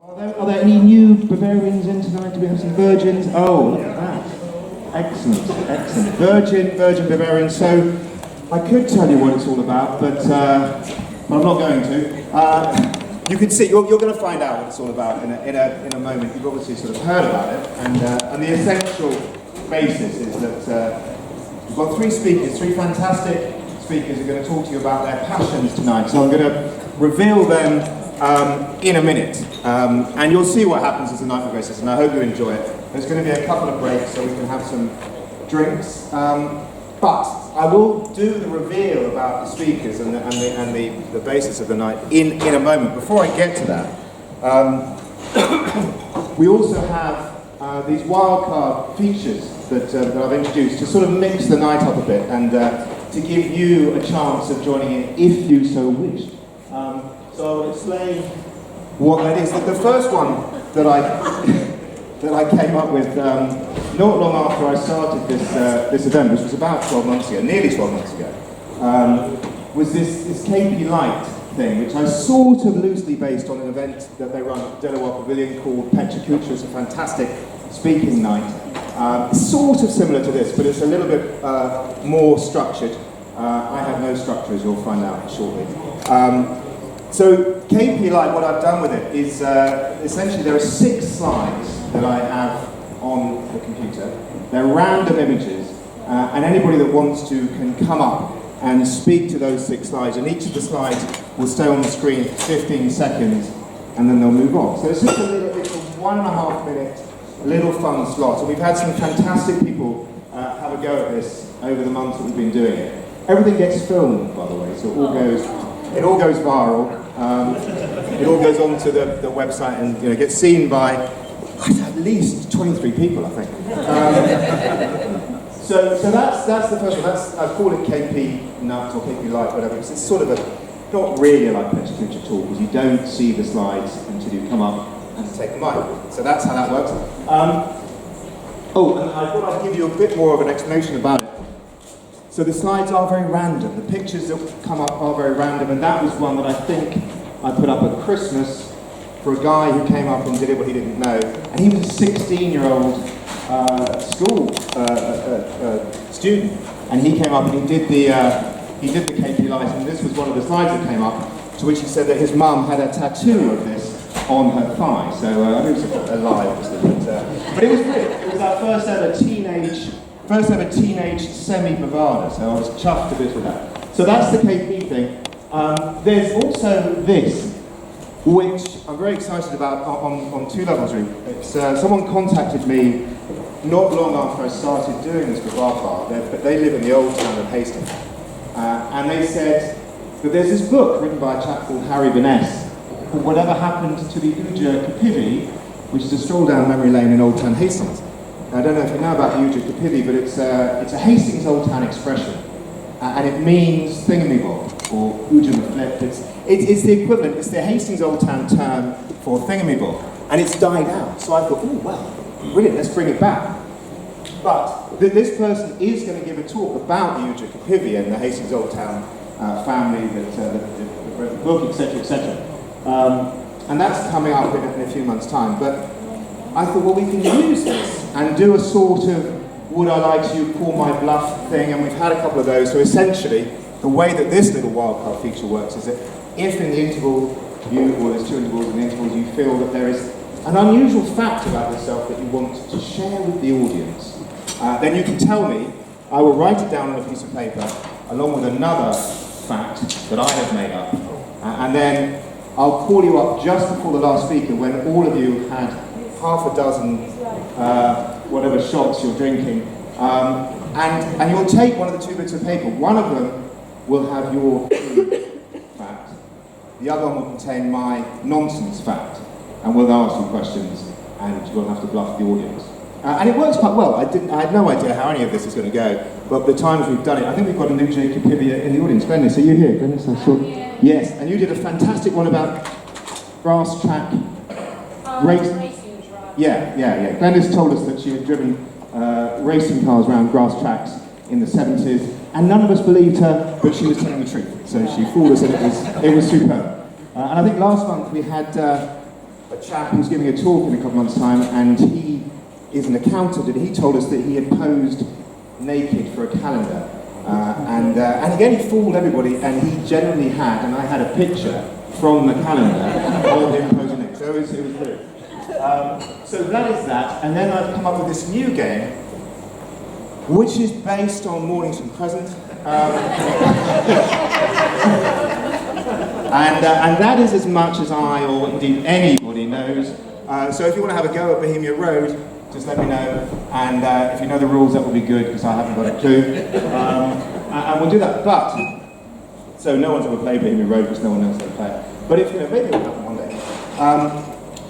Are there any new Bavarians in tonight? Do we have some virgins? Oh, look at that. Excellent, excellent. Virgin Bavarians. So, I could tell you what it's all about, but I'm not going to. You can see, you're going to find out what it's all about in a moment. You've obviously sort of heard about it, and the essential basis is that we've got three fantastic speakers who are going to talk to you about their passions tonight. So I'm going to reveal them in a minute, and you'll see what happens as the night progresses, and I hope you enjoy it. There's going to be a couple of breaks so we can have some drinks, but I will do the reveal about the speakers and the basis of the night in a moment. Before I get to that, we also have these wildcard features that I've introduced to sort of mix the night up a bit and to give you a chance of joining in if you so wish. So I'll explain what that is. The first one that I came up with not long after I started this event, which was about 12 months ago, nearly 12 months ago, was this KP Light thing, which I sort of loosely based on an event that they run at Delaware Pavilion called Kino-teatr. It's a fantastic speaking night. Sort of similar to this, but it's a little bit more structured. I have no structure, as you'll find out shortly. So KP Light, what I've done with it is essentially there are 6 slides that I have on the computer. They're random images, and anybody that wants to can come up and speak to those 6 slides, and each of the slides will stay on the screen for 15 seconds, and then they'll move on. So it's just it's a 1.5 minute little fun slot, and we've had some fantastic people have a go at this over the months that we've been doing it. Everything gets filmed, by the way, so it all goes viral. It all goes onto the website and gets seen by at least 23 people, I think. So that's the first one. I call it KP Nut or KP Light, whatever. It's sort of not really like Kino-teatr at all, because you don't see the slides until you come up and take the mic. So that's how that works. And I thought I'd give you a bit more of an explanation about it. So the slides are very random. The pictures that come up are very random, and that was one that I think I put up at Christmas for a guy who came up and did it what he didn't know. And he was a 16-year-old school student, and he came up and he did the KP Light, and this was one of the slides that came up, to which he said that his mum had a tattoo of this on her thigh. So I mean, it was a lie, obviously, but it was great. It was our first ever teenage semi-Bavard, so I was chuffed a bit with that. So that's the KP thing. There's also this, which I'm very excited about on 2 levels, really. It's, someone contacted me not long after I started doing this Bavard Bar. They live in the old town of Hastings. And they said that there's this book written by a chap called Harry Vaness, called Whatever Happened to the Uja Kapivi, which is a stroll down memory lane in Old Town Hastings. I don't know if you know about the Uja Kapivi, but it's a Hastings Old Town expression. And it means thingamabob, or Uja Maflip. It's the equivalent, it's the Hastings Old Town term for thingamabob. And it's died out. So I thought, oh, well, brilliant, let's bring it back. But this person is going to give a talk about the Uja Kapivi and the Hastings Old Town family that wrote the book, etc., etc. And that's coming up in a few months' time. But I thought, well, we can use this and do a sort of would I like to call my bluff thing, and we've had a couple of those. So essentially, the way that this little wildcard feature works is that if in the interval, or there's 2 intervals in the intervals, you feel that there is an unusual fact about yourself that you want to share with the audience, then you can tell me. I will write it down on a piece of paper, along with another fact that I have made up, and then I'll call you up just before the last speaker when all of you had half a dozen whatever shots you're drinking, and you'll take one of the 2 bits of paper. One of them will have your fact, the other one will contain my nonsense fact, and we'll ask you questions, and we'll have to bluff the audience. And it works quite well. I had no idea how any of this is going to go, but the times we've done it, I think we've got a new Uja Kapivi in the audience. Glennis, are you here? Glennis, I saw. Yes, and you did a fantastic one about grass track racing. Yeah. Glennis told us that she had driven racing cars around grass tracks in the 70s, and none of us believed her, but she was telling the truth. So she fooled us, and it was superb. And I think last month we had a chap who's giving a talk in a couple of months' time, and he is an accountant, and he told us that he had posed naked for a calendar. And again, he fooled everybody, and he generally had, and I had a picture from the calendar of him posing naked. So it was good. So that is that, and then I've come up with this new game, which is based on Mornings from Present. And that is as much as I, or indeed anybody, knows. So if you want to have a go at Bohemia Road, just let me know. And if you know the rules, that would be good, because I haven't got a clue. And we'll do that. But, so no one's ever played Bohemia Road, because no one knows how to play it. But if you know, maybe it'll happen one day.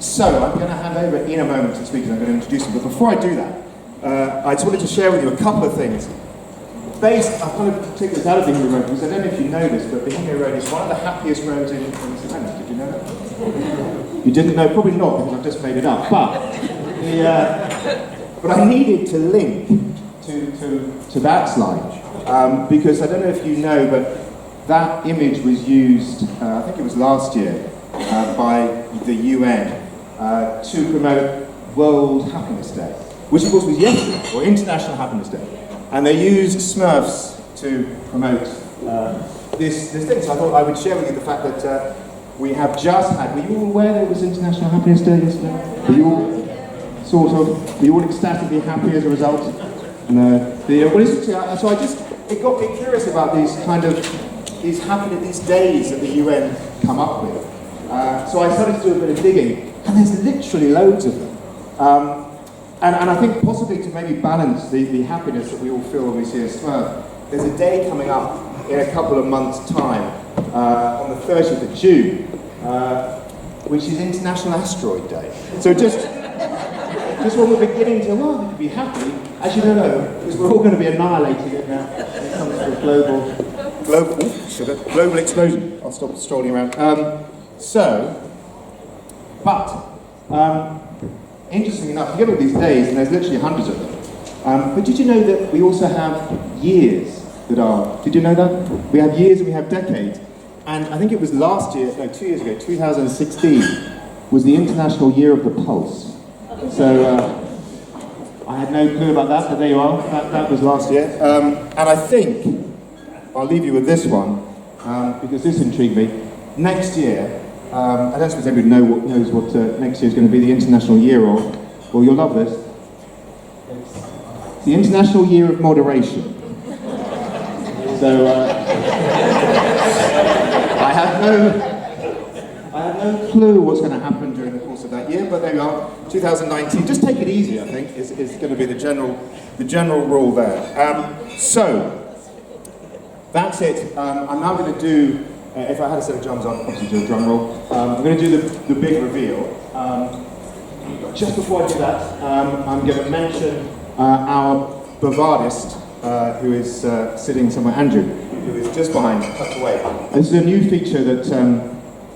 So I'm going to hand over in a moment to the speakers. I'm going to introduce them. But before I do that, I just wanted to share with you a couple of things. I've kind of taken this out of Bohemia Road, because I don't know if you know this, but Bohemia Road is one of the happiest roads in St Helens. Did you know that? You didn't know? Probably not, because I've just made it up. But I needed to link to that slide, because I don't know if you know, but that image was used, I think it was last year, by the UN to promote World Happiness Day, which of course was yesterday, or International Happiness Day. And they used Smurfs to promote this thing. So I thought I would share with you the fact that we have just had, were you all aware there was International Happiness Day yesterday? Were you all were you all ecstatically happy as a result? No. So it got me curious about these kind of, these days that the UN come up with. So I started to do a bit of digging, and there's literally loads of them. And I think possibly to maybe balance the happiness that we all feel when we see a Smurf, there's a day coming up in a couple of months' time, on the 30th of June, which is International Asteroid Day. So just when we're beginning to, well, we could be happy, as you don't know, because we're all going to be annihilated when it comes to global explosion. I'll stop strolling around. Interesting enough, you get all these days, and there's literally hundreds of them. But did you know that we also have years that are, did you know that? We have years and we have decades. And I think it was 2 years ago, 2016, was the International Year of the Pulse. So, I had no clue about that, but there you are, that was last year. And I think, I'll leave you with this one, because this intrigued me. Next year, I don't suppose everybody knows what next year is going to be the International Year of. Well, you'll love this. It's the International Year of Moderation. So, I have no clue what's going to happen during the course of that year, but there we are, 2019. Just take it easy, I think, is going to be the general rule there. So, that's it. I'm now going to do, if I had a set of drums, I'd obviously do a drum roll. I'm going to do the big reveal. Just before I do that, I'm going to mention our Bavardist, who is sitting somewhere, Andrew, who is just behind, tucked away. This is a new feature that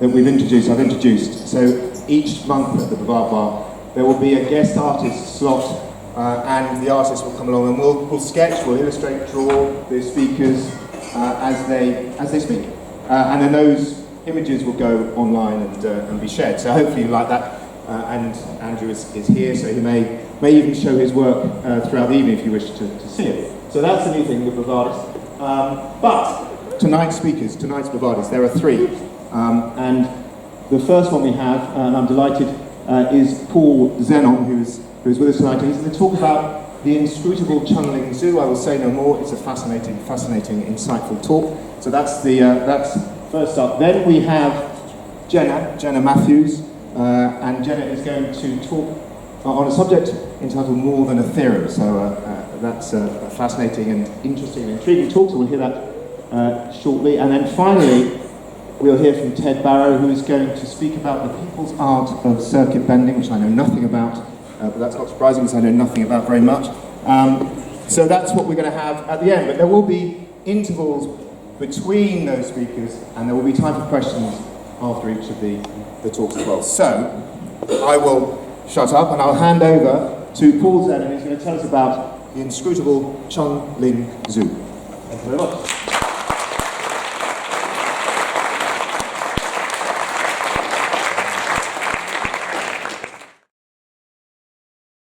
we've introduced, I've introduced. So each month at the Bavard Bar, there will be a guest artist slot, and the artist will come along and we'll sketch, we'll illustrate, draw the speakers as they speak. And then those images will go online and be shared. So hopefully you like that. And Andrew is here, so he may even show his work throughout the evening if you wish to see it. So that's the new thing with Bavardist. But tonight's Bavardist, there are 3. And the first one we have, and I'm delighted, is Paul Zenon, who's with us tonight. He's going to talk about the inscrutable Chunling Zoo. I will say no more. It's a fascinating, insightful talk. So that's first up. Then we have Jenna Matthews, and Jenna is going to talk on a subject entitled More Than a Theorem. So that's a fascinating and interesting and intriguing talk, so we'll hear that shortly. And then finally, we'll hear from Ted Barrow, who is going to speak about the people's art of circuit bending, which I know nothing about, but that's not surprising because I know nothing about very much. So that's what we're going to have at the end, but there will be intervals between those speakers, and there will be time for questions after each of the talks as well. So, I will shut up and I'll hand over to Paul Zenon, who's going to tell us about the inscrutable Chunling Zoo. Thank you very much.